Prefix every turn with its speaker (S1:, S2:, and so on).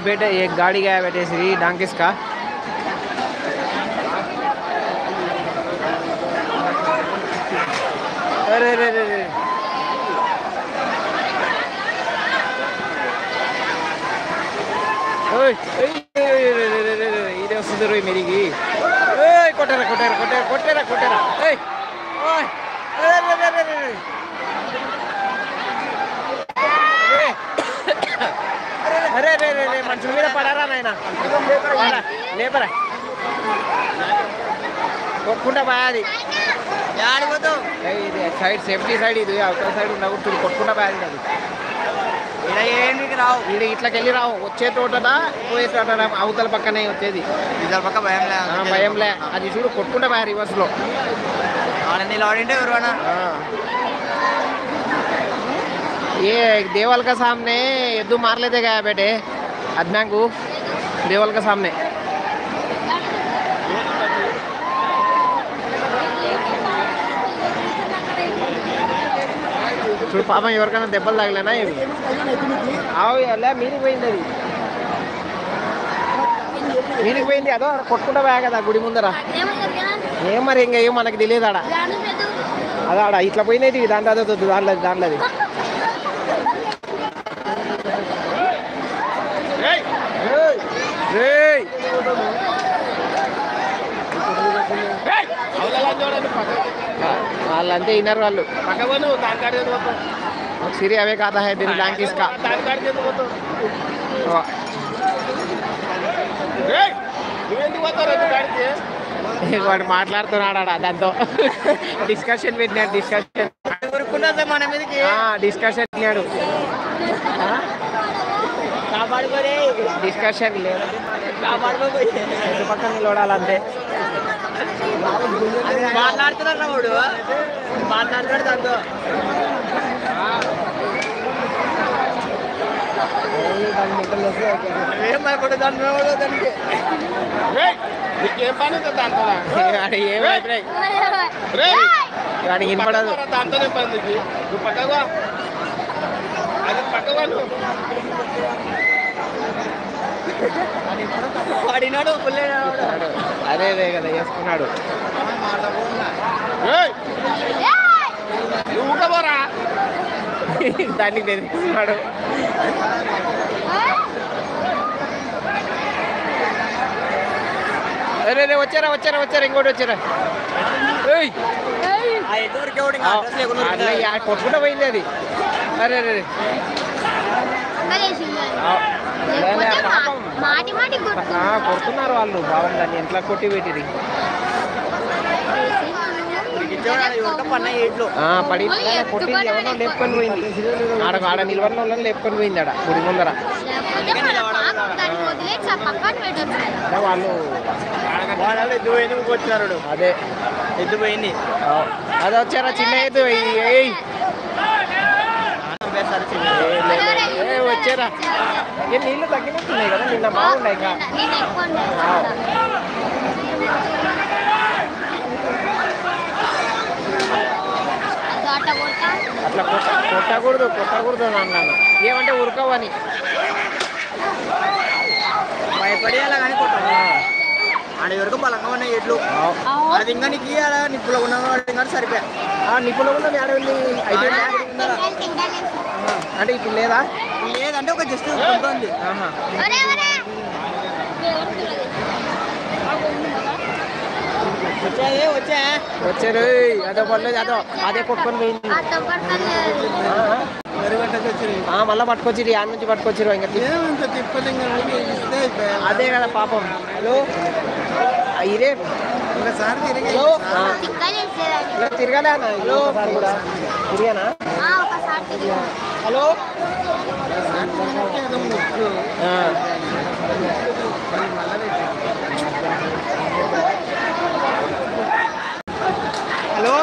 S1: बेटे एक गाड़ी गया बेटे श्री डांकिस का। अरे अरे अरे इधे वस्तु मेरी की कोटेरा कोटेरा कोटेरा कोटेरा कोटेरा अरे अरे अरे मनुष्य మీద పడారా నాయన లేపరా కొట్టుకుంటా బాది యాడిపోతావు ఇది సైడ్ సేఫ్టీ సైడ్ ఇది అవతల సైడ్ ఉండకూడదు కొట్టుకుంటా బాది అది ఇలా ఏంటికి రావు ఇది ఇట్లకి వెళ్ళి రావు వచ్చే తోటనా పోయే తోటనా అవతల పక్కనే వచ్చేది ఇతర పక్క భయంలే అది చూడు కొట్టుకుంటా బాగా రివర్స్లో ఆడంటే ఎవరు ये देवल का सामने यदु मार लेते गया बेटे अदनां को देवल का सामने చూడు పాపం ఎవరికైనా దెబ్బలు తగిలేనా ఏమి ఆవు అలా మీనికి పోయింది అది మీనికి పోయింది అదో కొట్టుకుంటా పోయా కదా గుడి ముందర ఏం మరి ఇంకా ఏం మనకు తెలియదు ఆడ అదా ఆడ ఇట్లా పోయినది దాంట్లో అదో దాంట్లో దాంట్లో అది వాళ్ళంతే విన్నారు వాళ్ళు సిరి అవే కాదా హై దీని డాంకీస్ కా వాడు మాట్లాడుతున్నాడు దాంతో డిస్కషన్ పెట్టినాడు డిస్కషన్ పెట్టినాడు డిస్కషన్ లేదు పక్కన నిలబడాలంతే మాట్లాడుతున్నారు వాడు మాట్లాడుతాడు దాంతో ఏం భయపడే దాంట్లో దానికి ఏం పని దాంతో వాడికి వినపడదు దాంతోనే పని నువ్వు పక్కగా అది పక్కగా వాడినాడు అదే అదే కదా వేసుకున్నాడు దాన్ని బెదిరిస్తున్నాడు అరే రే వచ్చారా వచ్చారా వచ్చారా ఇంకోటి వచ్చారా కొట్టుకుంటా పోయింది అది అరే రే కొడుతున్నారు వాళ్ళు బాగుంది దాన్ని ఎంట్లా కొట్టి పెట్టింది పడి కొట్టింది ఎవరో లేపుకొని పోయింది ఆడ నిలబడిన వాళ్ళని లేపుకొని పోయింది ఆడ గుడి ముందర వాళ్ళు వచ్చినారు అదే ఎద్దు పోయింది అదే వచ్చారా చిన్న ఎద్దు వచ్చారా నీళ్ళు తగ్గినట్టున్నాయి కదా నిన్న బాగున్నాయి ఇంకా అట్లా కొట్టకూడదు కొట్టకూడదు అన్నాను ఏమంటే ఉరకవని భయపడి అలా కానీ కొట్టాలి ఆడ వరకు బలంగా ఉన్నాయి ఎట్లు అది ఇంకా నీకు నిప్పులో ఉన్నవాడు ఇంకా సరిపోయా నిప్పులో ఉన్నది ఆడ వెళ్ళి అయితే అంటే ఇప్పుడు లేదా లేదంటే ఒక జస్ట్ ఉంటుంది వచ్చారు అదో పర్లేదు అదో అదే కొట్టుకొని పోయింది మళ్ళీ పట్టుకొచ్చిరు యాడ్ నుంచి పట్టుకొచ్చిరు ఇంకా అదే కదా పాపం హలో ఇదే తిరగాలే అన్న హలో కూడా తిరిగానా హలో హలో